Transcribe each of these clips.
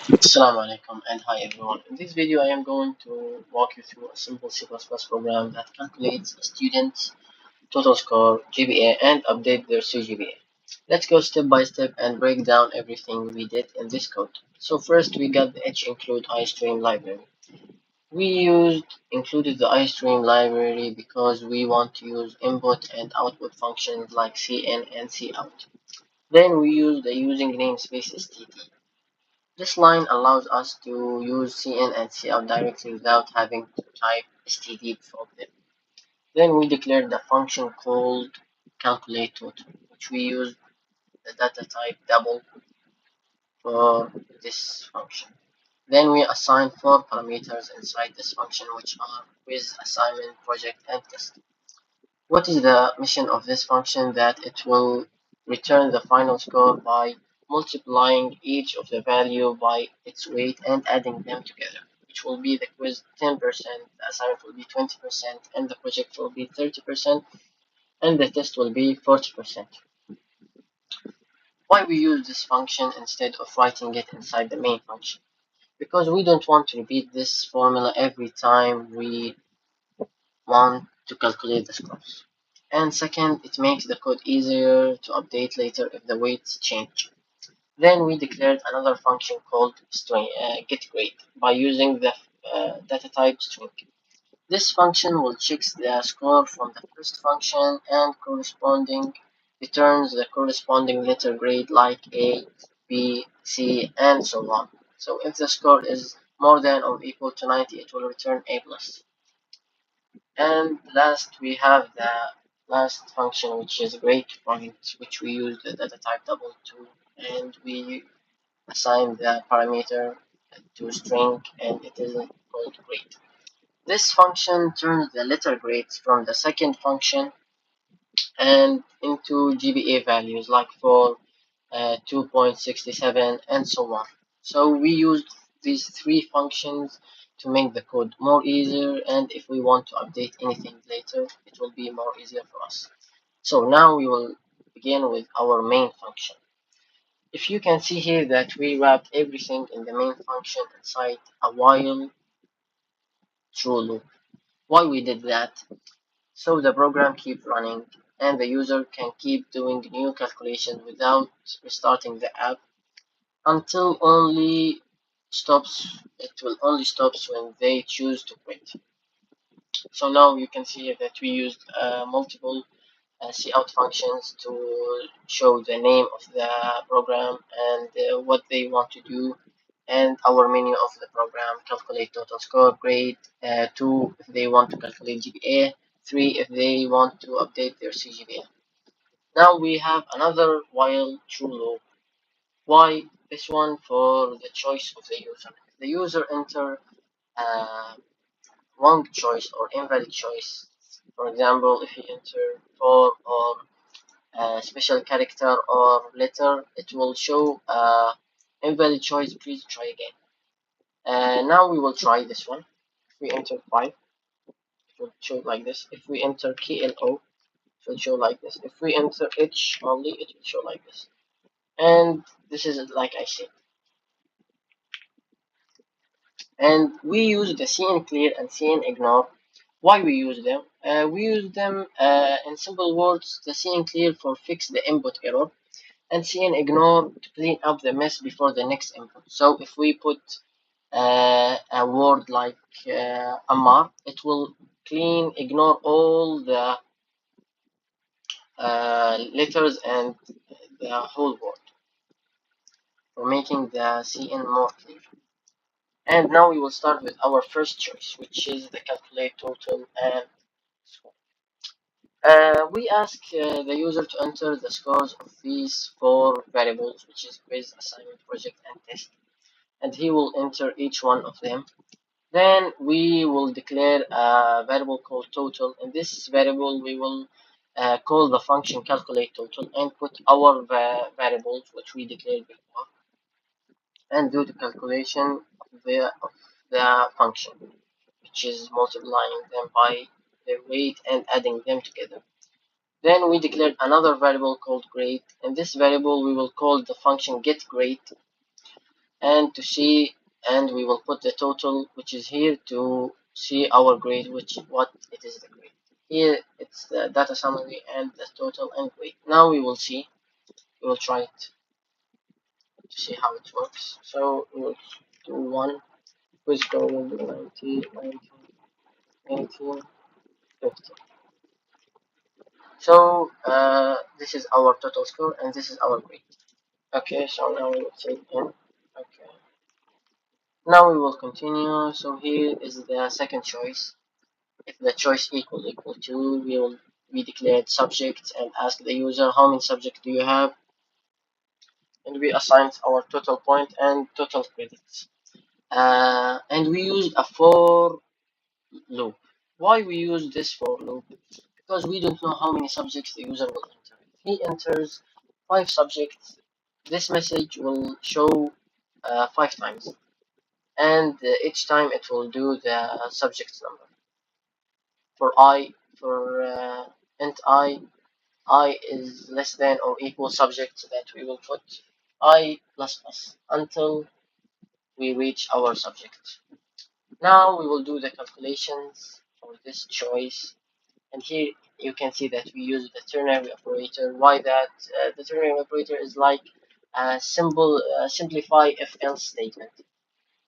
Assalamu alaikum and hi everyone. In this video, I am going to walk you through a simple C++ program that calculates a student's total score, GPA, and update their CGPA. Let's go step by step and break down everything we did in this code. So first, we got the include iStream library. We included the iStream library because we want to use input and output functions like cin and cout. Then we use the using namespace std. This line allows us to use cin and cout directly without having to type std before them. Then we declared the function called calculate total, which we use the data type double for this function. Then we assign four parameters inside this function, which are quiz, assignment, project, and test. What is the mission of this function? That it will return the final score by multiplying each of the value by its weight and adding them together, which will be the quiz 10%, the assignment will be 20%, and the project will be 30%, and the test will be 40%. Why we use this function instead of writing it inside the main function? Because we don't want to repeat this formula every time we want to calculate the scores. And second, it makes the code easier to update later if the weights change. Then we declared another function called getGrade by using the data type string. This function will check the score from the first function and returns the corresponding letter grade like A, B, C, and so on. So if the score is more than or equal to 90, it will return A plus. And last, we have the last function, which is grade point, which we use the data type double to, and we assign the parameter to string, and it is called grade. This function turns the letter grades from the second function and into GPA values like for 2.67 and so on. So we used these three functions to make the code more easier, and if we want to update anything later, it will be more easier for us. So now we will begin with our main function. If you can see here that we wrapped everything in the main function inside a while true loop. Why we did that? So the program keep running and the user can keep doing new calculations without restarting the app until only stops it will only stops when they choose to quit. So now you can see that we used multiple cout functions to show the name of the program and what they want to do, and our menu of the program: calculate total score, grade, 2 if they want to calculate GPA, 3 if they want to update their CGPA. Now we have another while true loop. Why? This one for the choice of the user. If the user enter wrong choice or invalid choice, for example, if he enter 4 or special character or letter, it will show invalid choice, please try again. Now we will try this one. If we enter 5, it will show like this. If we enter KLO, it will show like this. If we enter H only, it will show like this. And this is like I said. And we use the clear and ignore. Why we use them? We use them in simple words: the clear for fix the input error, and ignore to clean up the mess before the next input. So if we put a word like Ammar, it will ignore all the letters and the whole word for making the CN more clear. And now we will start with our first choice, which is the calculate total and score. We ask the user to enter the scores of these four variables, which is quiz, assignment, project, and test, and he will enter each one of them. Then we will declare a variable called total. In this variable, we will call the function calculate total and put our variables, which we declared before, and do the calculation of the function, which is multiplying them by their weight and adding them together. Then we declared another variable called grade. In this variable, we will call the function getGrade and to see, and we will put the total which is here to see our grade, which what it is the grade. Here it's the data summary and the total and grade. Now we will try it to see how it works. So we'll do one quiz score will be 90, 19, 18, 50. So this is our total score and this is our grade. Okay, so now we will say in. Okay. Now we will continue. So here is the second choice. If the choice equal to, we declare subject and ask the user how many subjects do you have, and we assign our total point and total credits. And we use a for loop. Why we use this for loop? Because we don't know how many subjects the user will enter. If he enters 5 subjects, this message will show 5 times, and each time it will do the subject number. For int I is less than or equal subject that we will put I plus plus until we reach our subject. Now we will do the calculations for this choice, and here you can see that we use the ternary operator. Why that? The ternary operator is like a simplify if else statement.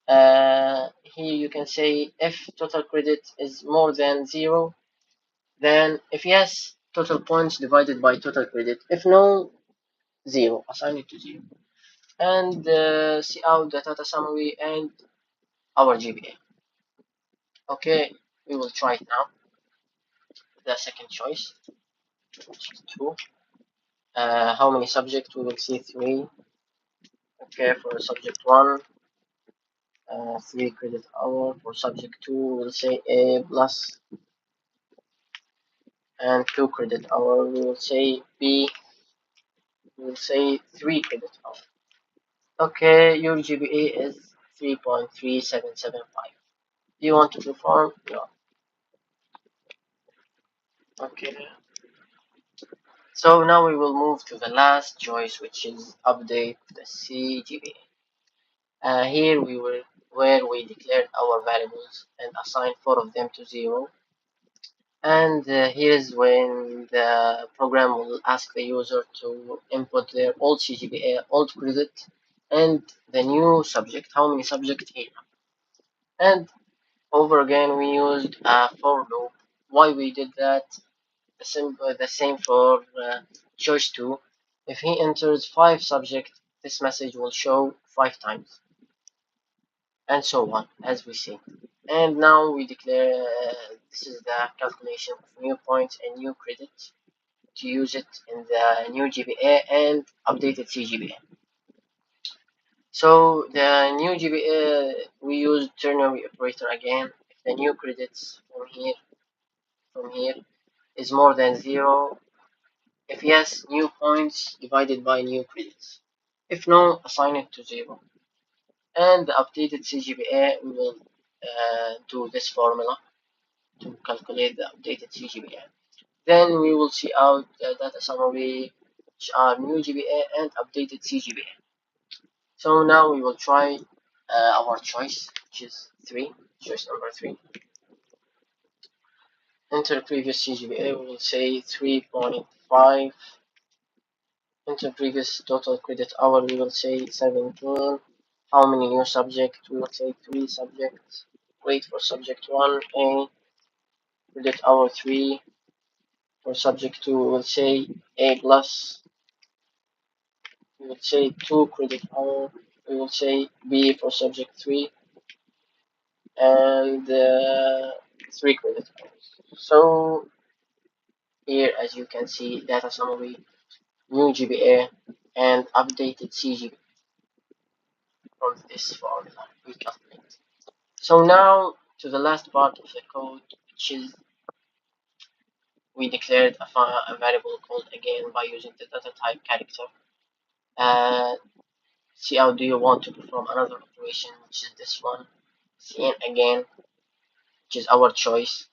Here you can say if total credit is more than 0, then if yes, total points divided by total credit. If no, 0. Assign it to 0. And see out the data summary and our GPA. Okay, we will try it now. The second choice, which is 2. How many subjects? We will see 3. Okay, for subject 1, 3 credit hour. For subject 2, we will say A plus, and 2 credit hour. We will say B. We will say 3 credit hour. Okay, your GPA is 3.3775. Do you want to perform? No. Okay. So now we will move to the last choice, which is update the CGPA. Here we will where we declared our variables and assigned 4 of them to 0. And here's when the program will ask the user to input their old CGPA, old credit, and the new subject, how many subjects here. And over again, we used a for loop. Why we did that? The same for choice 2. If he enters 5 subjects, this message will show 5 times, and so on, as we see. And now we declare this is the calculation of new points and new credits to use it in the new GPA and updated CGPA. So the new GPA, we use ternary operator again. If the new credits from here is more than 0, if yes, new points divided by new credits. If no, assign it to 0. And the updated CGPA, we will do this formula to calculate the updated CGPA. Then we will see out the data summary, which are new GPA and updated CGPA. So now we will try our choice, which is 3, choice number 3. Enter previous CGPA, we will say 3.5. Enter previous total credit hour, we will say 17. How many new subjects? We will say 3 subjects. Grade for subject 1, A. Credit hour 3. For subject 2, we will say A plus. We will say 2 credit hour. We will say B for subject 3. And 3 credit hours. So here, as you can see, data summary, new GPA, and updated CGPA from this formula we calculate. So now to the last part of the code, which is we declared a variable called again by using the data type character. See how do you want to perform another operation, which is this one, cin again, which is our choice.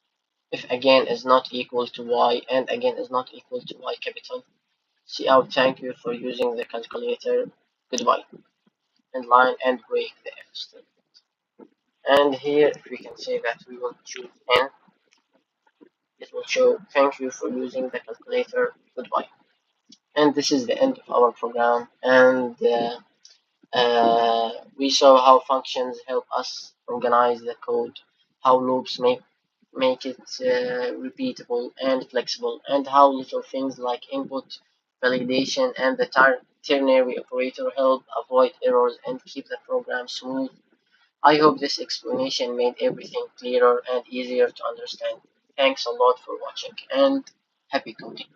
If again is not equal to y and again is not equal to y capital. See out, thank you for using the calculator. Goodbye. end line and break the if statement. And here, if we can say that we will choose n, it will show thank you for using the calculator, goodbye. And this is the end of our program. And we saw how functions help us organize the code, how loops make it repeatable and flexible, and how little things like input, validation, and the ternary operator help avoid errors and keep the program smooth. I hope this explanation made everything clearer and easier to understand. Thanks a lot for watching and happy coding.